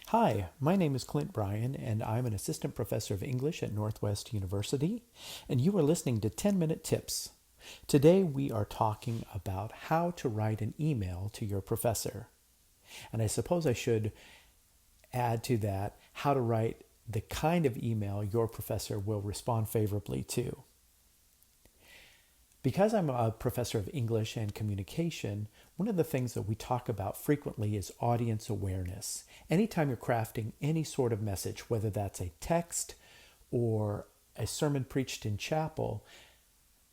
Hi, my name is Clint Bryan, and I'm an assistant professor of English at Northwest University, and you are listening to 10-Minute Tips. Today we are talking about how to write an email to your professor. And I suppose I should add to that how to write the kind of email your professor will respond favorably to. Because I'm a professor of English and communication, one of the things that we talk about frequently is audience awareness. Anytime you're crafting any sort of message, whether that's a text or a sermon preached in chapel,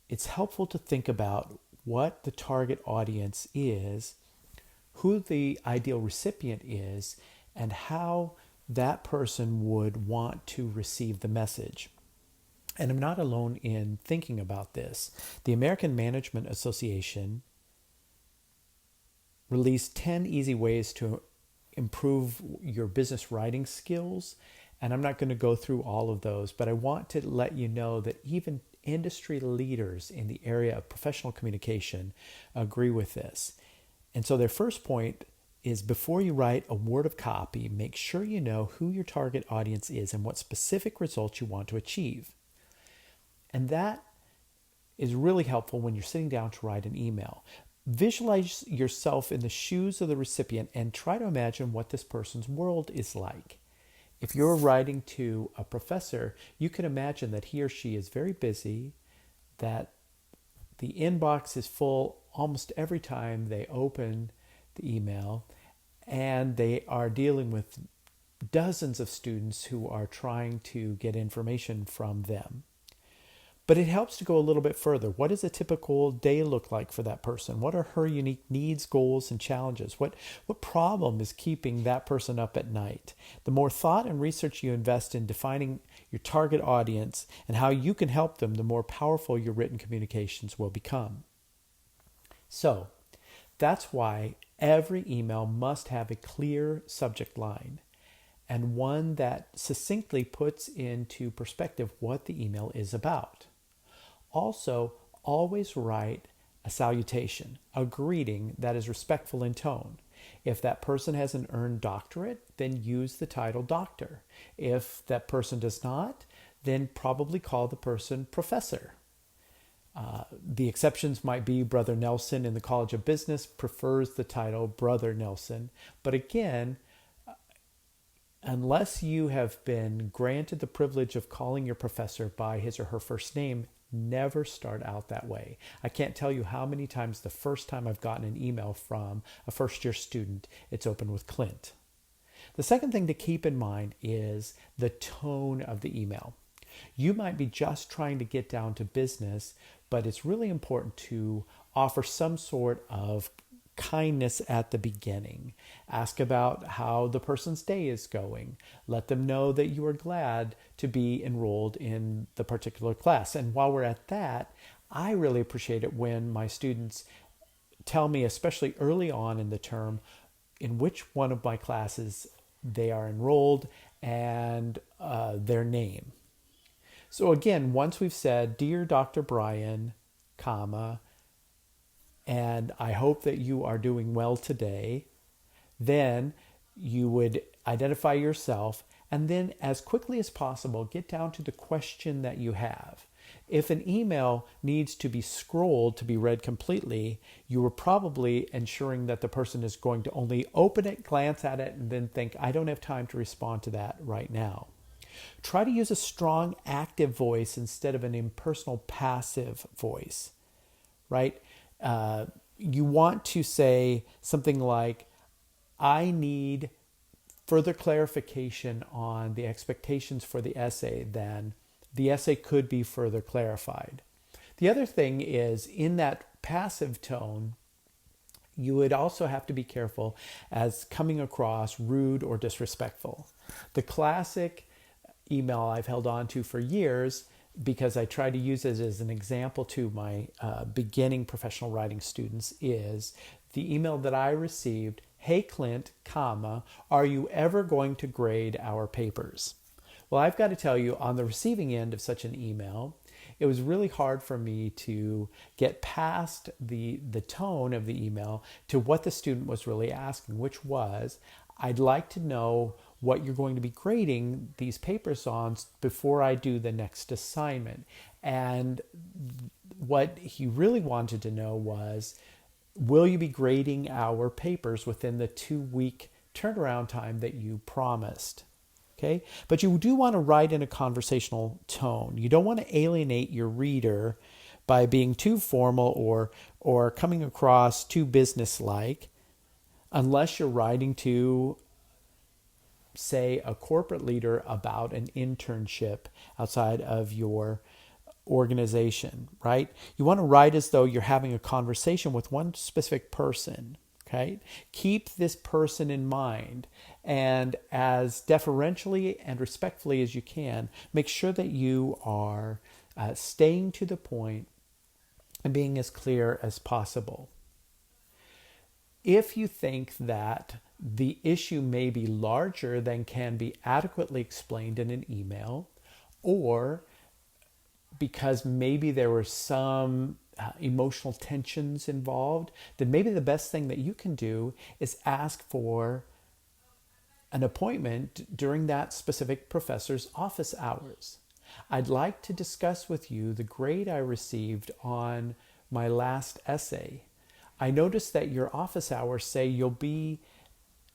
it's helpful to think about what the target audience is, who the ideal recipient is, and how that person would want to receive the message. And I'm not alone in thinking about this. The American Management Association released 10 easy ways to improve your business writing skills. And I'm not going to go through all of those, but I want to let you know that even industry leaders in the area of professional communication agree with this. And so their first point is before you write a word of copy, make sure you know who your target audience is and what specific results you want to achieve. And that is really helpful when you're sitting down to write an email. Visualize yourself in the shoes of the recipient and try to imagine what this person's world is like. If you're writing to a professor, you can imagine that he or she is very busy, that the inbox is full almost every time they open the email, and they are dealing with dozens of students who are trying to get information from them. But it helps to go a little bit further. What does a typical day look like for that person? What are her unique needs, goals, and challenges? What problem is keeping that person up at night? The more thought and research you invest in defining your target audience and how you can help them, the more powerful your written communications will become. So that's why every email must have a clear subject line and one that succinctly puts into perspective what the email is about. Also, always write a salutation, a greeting that is respectful in tone. If that person has an earned doctorate, then use the title doctor. If that person does not, then probably call the person professor. The exceptions might be Brother Nelson in the College of Business prefers the title Brother Nelson. But again, unless you have been granted the privilege of calling your professor by his or her first name, never start out that way. I can't tell you how many times the first time I've gotten an email from a first-year student, it's opened with Clint. The second thing to keep in mind is the tone of the email. You might be just trying to get down to business, but it's really important to offer some sort of kindness at the beginning. Ask about how the person's day is going. Let them know that you are glad to be enrolled in the particular class. And while we're at that, I really appreciate it when my students tell me, especially early on in the term, in which one of my classes they are enrolled and their name. So again, once we've said, Dear Dr. Bryan, comma, and I hope that you are doing well today, then you would identify yourself and then as quickly as possible get down to the question that you have. If an email needs to be scrolled to be read completely, you are probably ensuring that the person is going to only open it, glance at it, and then think, I don't have time to respond to that right now. Try to use a strong active voice instead of an impersonal passive voice, right? You want to say something like, I need further clarification on the expectations for the essay, then the essay could be further clarified. The other thing is, in that passive tone, you would also have to be careful as coming across rude or disrespectful. The classic email I've held on to for years, because I try to use it as an example to my beginning professional writing students, is the email that I received, Hey Clint, comma, are you ever going to grade our papers? Well, I've got to tell you, on the receiving end of such an email, it was really hard for me to get past the tone of the email to what the student was really asking, which was, I'd like to know what you're going to be grading these papers on before I do the next assignment. And what he really wanted to know was, will you be grading our papers within the 2-week turnaround time that you promised? Okay, but you do want to write in a conversational tone. You don't want to alienate your reader by being too formal or coming across too businesslike, unless you're writing to, say, a corporate leader about an internship outside of your organization, right? You want to write as though you're having a conversation with one specific person. Okay? Keep this person in mind, and as deferentially and respectfully as you can, make sure that you are staying to the point and being as clear as possible. If you think that the issue may be larger than can be adequately explained in an email, or because maybe there were some emotional tensions involved, then maybe the best thing that you can do is ask for an appointment during that specific professor's office hours. I'd like to discuss with you the grade I received on my last essay. I noticed that your office hours say you'll be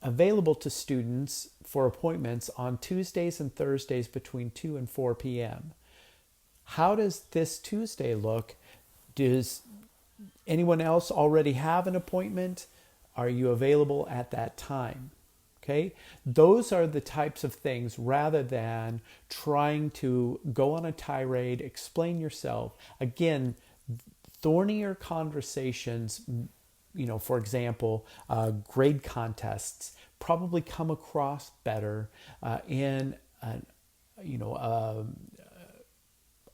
available to students for appointments on Tuesdays and Thursdays between 2 and 4 p.m. How does this Tuesday look? Does anyone else already have an appointment? Are you available at that time? Okay, those are the types of things, rather than trying to go on a tirade, explain yourself. Again, thornier conversations, for example, grade contests probably come across better in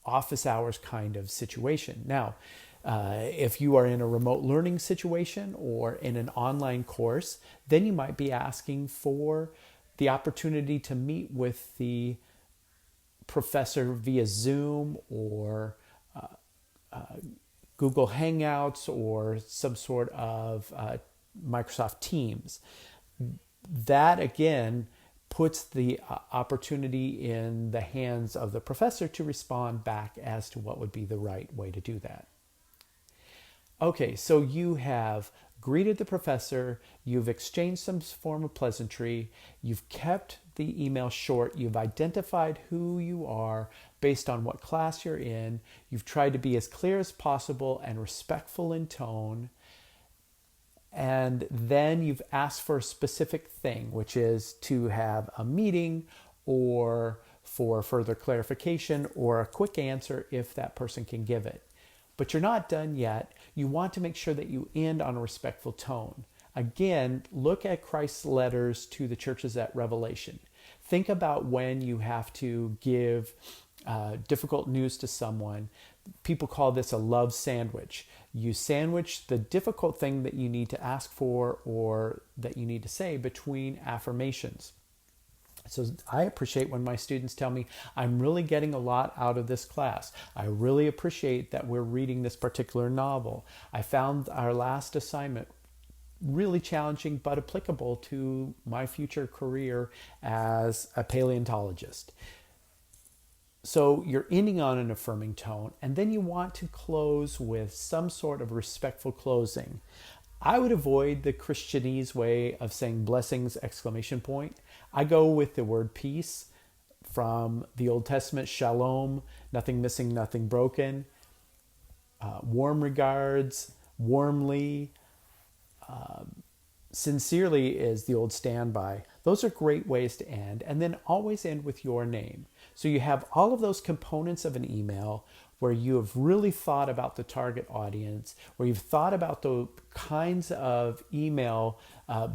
office hours kind of situation. Now, if you are in a remote learning situation or in an online course, then you might be asking for the opportunity to meet with the professor via Zoom or Google Hangouts or some sort of Microsoft Teams. That, again, puts the opportunity in the hands of the professor to respond back as to what would be the right way to do that. Okay, so you have greeted the professor, you've exchanged some form of pleasantry, you've kept the email short, you've identified who you are based on what class you're in, you've tried to be as clear as possible and respectful in tone, and then you've asked for a specific thing, which is to have a meeting or for further clarification or a quick answer if that person can give it. But you're not done yet. You want to make sure that you end on a respectful tone. Again, look at Christ's letters to the churches at Revelation. Think about when you have to give difficult news to someone. People call this a love sandwich. You sandwich the difficult thing that you need to ask for or that you need to say between affirmations. So I appreciate when my students tell me, I'm really getting a lot out of this class. I really appreciate that we're reading this particular novel. I found our last assignment really challenging but applicable to my future career as a paleontologist. So you're ending on an affirming tone, and then you want to close with some sort of respectful closing. I would avoid the Christianese way of saying blessings, exclamation point. I go with the word peace from the Old Testament, shalom, nothing missing, nothing broken. Warm regards, warmly, sincerely is the old standby. Those are great ways to end. And then always end with your name. So you have all of those components of an email where you have really thought about the target audience, where you've thought about the kinds of email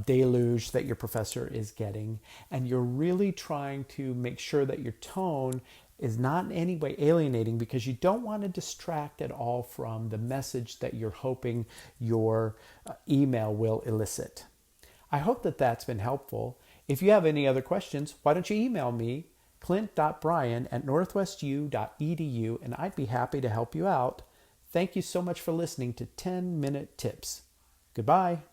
deluge that your professor is getting, and you're really trying to make sure that your tone is not in any way alienating, because you don't want to distract at all from the message that you're hoping your email will elicit. I hope that that's been helpful. If you have any other questions, why don't you email me, clint.bryan@northwestu.edu, and I'd be happy to help you out. Thank you so much for listening to 10-Minute Tips. Goodbye.